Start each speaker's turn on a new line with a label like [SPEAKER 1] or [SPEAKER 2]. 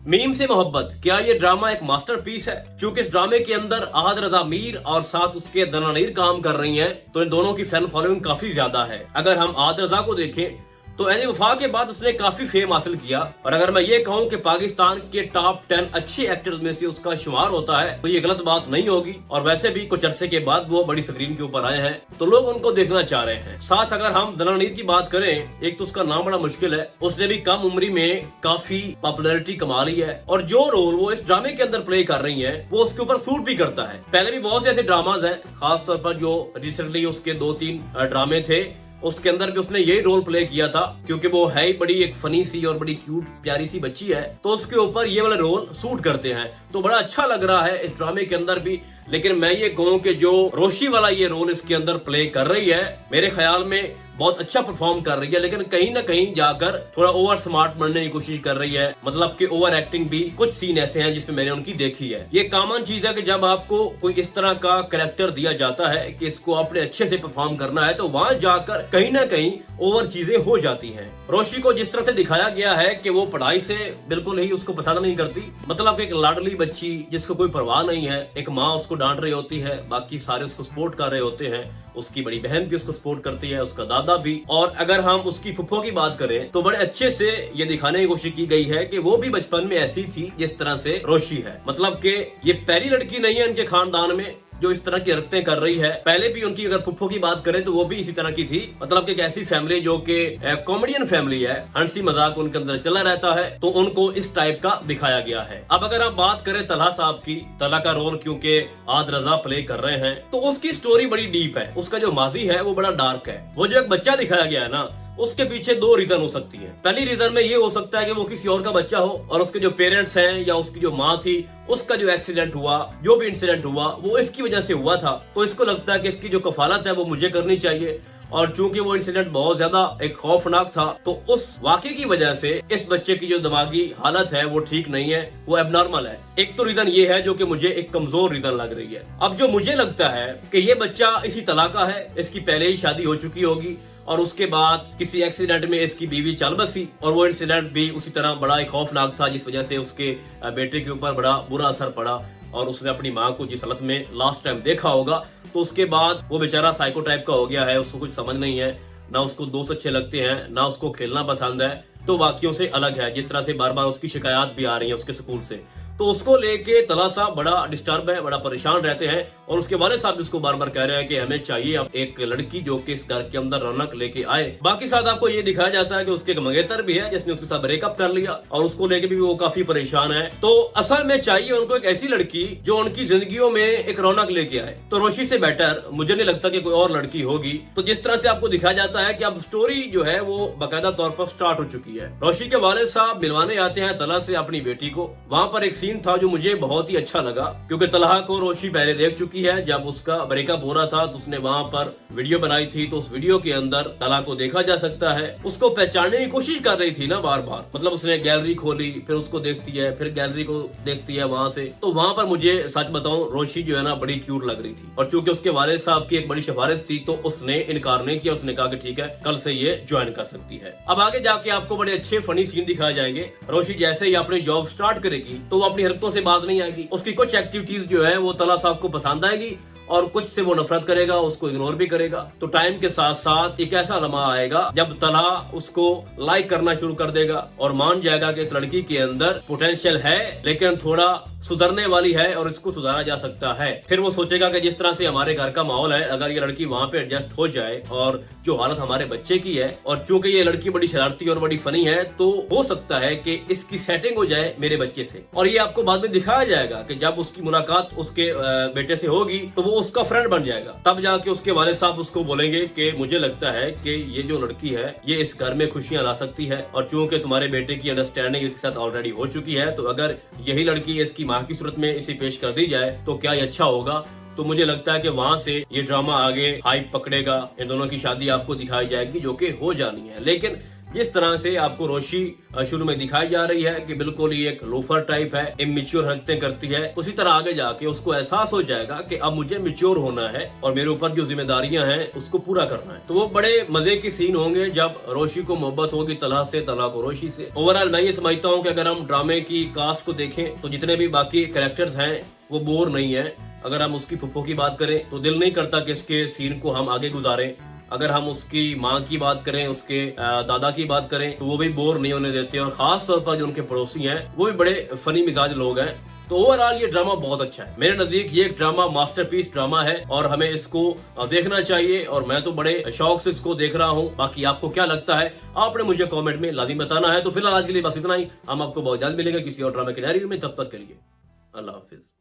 [SPEAKER 1] Meme से मोहब्बत, क्या ये ड्रामा एक मास्टरपीस है? क्योंकि इस ड्रामे के अंदर अहद रजा मीर और साथ उसके दनानीर काम कर रही हैं, तो इन दोनों की फैन फॉलोइंग काफी ज्यादा है। अगर हम अहद रजा को देखें तो एनी वफा के बाद उसने काफी फेम हासिल किया, और अगर मैं ये कहूं कि पाकिस्तान के टॉप 10 अच्छे एक्टर्स में से उसका शुमार होता है तो ये गलत बात नहीं होगी। और वैसे भी कुछ अरसे के बाद वो बड़ी स्क्रीन के ऊपर आए हैं तो लोग उनको देखना चाह रहे हैं। साथ अगर हम दनानीर की बात करें, एक तो उसका नाम बड़ा मुश्किल है, उसने भी कम उम्री में काफी पॉपुलैरिटी कमा ली है, और जो रोल वो इस ड्रामे के अंदर प्ले कर रही है वो उसके ऊपर सूट भी करता है। पहले भी बहुत से ऐसे ड्रामाज हैं, खासतौर पर जो रिसेंटली उसके 2-3 ड्रामे थे उसके अंदर भी उसने यही रोल प्ले किया था, क्योंकि वो है ही बड़ी एक फनी सी और बड़ी क्यूट प्यारी सी बच्ची है, तो उसके ऊपर ये वाले रोल सूट करते हैं। तो बड़ा अच्छा लग रहा है इस ड्रामे के अंदर भी। लेकिन मैं ये कहूँ कि जो रोशी वाला ये रोल इसके अंदर प्ले कर रही है, मेरे ख्याल में बहुत अच्छा परफॉर्म कर रही है, लेकिन कहीं ना कहीं जाकर थोड़ा ओवर स्मार्ट बनने की कोशिश कर रही है। मतलब कि ओवर एक्टिंग भी कुछ सीन ऐसे हैं जिसमें मैंने उनकी देखी है। ये कॉमन चीज है कि जब आपको कोई इस तरह का कैरेक्टर दिया जाता है कि इसको आपने अच्छे से परफॉर्म करना है, तो वहां जाकर कहीं ना कहीं ओवर चीजें हो जाती हैं। रोशी को जिस तरह से दिखाया गया है कि वो पढ़ाई से बिल्कुल ही उसको पसंद नहीं करती, मतलब एक लाडली बच्ची जिसको कोई परवाह नहीं है, एक माँ उसको डांट रही होती है, बाकी सारे उसको सपोर्ट कर रहे होते हैं, उसकी बड़ी बहन भी उसको सपोर्ट करती है, उसका दादा भी। और अगर हम उसकी फुफ्फो की बात करें तो बड़े अच्छे से ये दिखाने की कोशिश की गई है कि वो भी बचपन में ऐसी थी जिस तरह से रोशी है। मतलब कि ये पहली लड़की नहीं है उनके खानदान में जो इस तरह की हरकतें कर रही है। पहले भी उनकी अगर फुफ्फो की बात करें तो वो भी इसी तरह की थी, मतलब कि एक ऐसी फैमिली जो कि कॉमेडियन फैमिली है, हंसी मजाक उनके अंदर चला रहता है, तो उनको इस टाइप का दिखाया गया है। अब अगर हम बात करें तलहा साहब की, तलहा का रोल क्योंकि आद रजा प्ले कर रहे हैं, तो उसकी स्टोरी बड़ी डीप है, उसका जो माजी है वो बड़ा डार्क है। वो जो एक बच्चा दिखाया गया है ना, उसके पीछे 2 रीजन हो सकती है। पहली रीजन में ये हो सकता है कि वो किसी और का बच्चा हो और उसके जो पेरेंट्स हैं या उसकी जो माँ थी उसका जो एक्सीडेंट हुआ, जो भी इंसिडेंट हुआ वो इसकी वजह से हुआ था, तो इसको लगता है कि इसकी जो कफालत है वो मुझे करनी चाहिए। और चूंकि वो इंसिडेंट बहुत ज्यादा एक खौफनाक था, तो उस वाकये की वजह से इस बच्चे की जो दिमागी हालत है वो ठीक नहीं है, वो एबनॉर्मल है। एक तो रीजन ये है जो कि मुझे एक कमजोर रीजन लग रही है। अब जो मुझे लगता है कि ये बच्चा इसी तला का है, इसकी पहले ही शादी हो चुकी होगी और उसके बाद किसी एक्सीडेंट में इसकी बीवी चल बसी, और वो इंसिडेंट भी उसी तरह बड़ा एक खौफनाक था जिस वजह से उसके बेटे के ऊपर बड़ा बुरा असर पड़ा, और उसने अपनी माँ को जिस हालत में लास्ट टाइम देखा होगा, तो उसके बाद वो बेचारा साइको टाइप का हो गया है। उसको कुछ समझ नहीं है, ना उसको दोस्त अच्छे लगते हैं, ना उसको खेलना पसंद है, तो बाकियों से अलग है। जिस तरह से बार बार उसकी शिकायत भी आ रही है उसके स्कूल से, तो उसको लेके तला साहब बड़ा डिस्टर्ब है, बड़ा परेशान रहते हैं, और उसके वाले साहब उसको बार बार कह रहे हैं कि हमें चाहिए अब एक लड़की जो कि इस घर के अंदर रौनक लेके आए। बाकी साथ आपको ये दिखाया जाता है कि उसके एक मंगेतर भी है जिसने उसके साथ ब्रेकअप कर लिया, और उसको लेके भी वो काफी परेशान है। तो असल में चाहिए उनको एक ऐसी लड़की जो उनकी जिंदगियों में एक रौनक लेके आए। तो रोशी से बेटर मुझे नहीं लगता कि कोई और लड़की होगी। तो जिस तरह से आपको दिखाया जाता है कि अब स्टोरी जो है वो बाकायदा तौर पर स्टार्ट हो चुकी है। रोशी के वाले साहब मिलवाने आते हैं तला से अपनी बेटी को। वहां पर एक सीन था जो मुझे बहुत ही अच्छा लगा, क्योंकि तलहा को रोशी पहले देख चुकी है। जब उसका ब्रेकअप हो रहा था तो उसने वहां पर वीडियो बनाई थी, तो उस वीडियो के अंदर तलहा को देखा जा सकता है। उसको पहचानने की कोशिश कर रही थी ना बार बार, मतलब उसने गैलरी खोली, फिर उसको देखती है, फिर गैलरी को देखती है वहां से। तो वहां पर मुझे सच बताऊं रोशी जो है ना बड़ी क्यूट लग रही थी, और चूंकि उसके वालिद साहब की एक बड़ी सिफारिश थी तो उसने इनकार नहीं किया। उसने कहा कि ठीक है, कल से ये ज्वाइन कर सकती है। अब आगे जाके आपको बड़े अच्छे फनी सीन दिखाए जाएंगे। रोशी जैसे ही अपनी जॉब स्टार्ट करेगी तो वो अपनी हरकतों से बात नहीं आएगी। उसकी कुछ एक्टिविटीज जो है वो तला साहब को पसंद आएगी और कुछ से वो नफरत करेगा, उसको इग्नोर भी करेगा। तो टाइम के साथ साथ एक ऐसा लम्हा आएगा जब तला उसको लाइक करना शुरू कर देगा और मान जाएगा कि इस लड़की के अंदर पोटेंशियल है, लेकिन थोड़ा सुधरने वाली है और इसको सुधारा जा सकता है। फिर वो सोचेगा कि जिस तरह से हमारे घर का माहौल है, अगर ये लड़की वहाँ पे एडजस्ट हो जाए, और जो हालत हमारे बच्चे की है, और चूंकि ये लड़की बड़ी शरारती और बड़ी फनी है, तो हो सकता है कि इसकी सेटिंग हो जाए मेरे बच्चे से। और ये आपको बाद में दिखाया जाएगा कि जब उसकी मुलाकात उसके बेटे से होगी तो वो उसका फ्रेंड बन जाएगा। तब जाके उसके वालिद साहब उसको बोलेंगे कि मुझे लगता है कि ये जो लड़की है ये इस घर में खुशियां ला सकती है, और चूंकि तुम्हारे बेटे की अंडरस्टैंडिंग इसके साथ ऑलरेडी हो चुकी है, तो अगर यही लड़की इसकी माँ की सूरत में इसे पेश कर दी जाए तो क्या अच्छा होगा। तो मुझे लगता है कि वहां से ये ड्रामा आगे हाइप पकड़ेगा, इन दोनों की शादी आपको दिखाई जाएगी जो कि हो जानी है। लेकिन जिस तरह से आपको रोशी शुरू में दिखाई जा रही है कि बिल्कुल ही एक लोफर टाइप है, इमेच्योर हरकतें करती है, उसी तरह आगे जाके उसको एहसास हो जाएगा कि अब मुझे मेच्योर होना है और मेरे ऊपर जो जिम्मेदारियां हैं उसको पूरा करना है। तो वो बड़े मजे की सीन होंगे जब रोशी को मोहब्बत होगी तलहा से, तलहा को रोशी से। ओवरऑल मैं ये समझता हूँ कि अगर हम ड्रामे की कास्ट को देखें तो जितने भी बाकी कैरेक्टर्स हैं वो बोर नहीं है। अगर हम उसकी फुप्पो की बात करें तो दिल नहीं करता कि इसके सीन को हम आगे गुजारें। अगर हम उसकी माँ की बात करें, उसके दादा की बात करें तो वो भी बोर नहीं होने देते, और खास तौर पर जो उनके पड़ोसी हैं वो भी बड़े फनी मिजाज लोग हैं। तो ओवरऑल ये ड्रामा बहुत अच्छा है। मेरे नजदीक ये एक ड्रामा मास्टरपीस ड्रामा है और हमें इसको देखना चाहिए, और मैं तो बड़े शौक से इसको देख रहा हूँ। बाकी आपको क्या लगता है आपने मुझे कमेंट में लाजिम बताना है। तो फिलहाल आज के लिए बस इतना ही। हम आपको बहुत जल्द मिलेंगे किसी और ड्रामा के नैरेटिव में। तब तक के लिए अल्लाह हाफिज।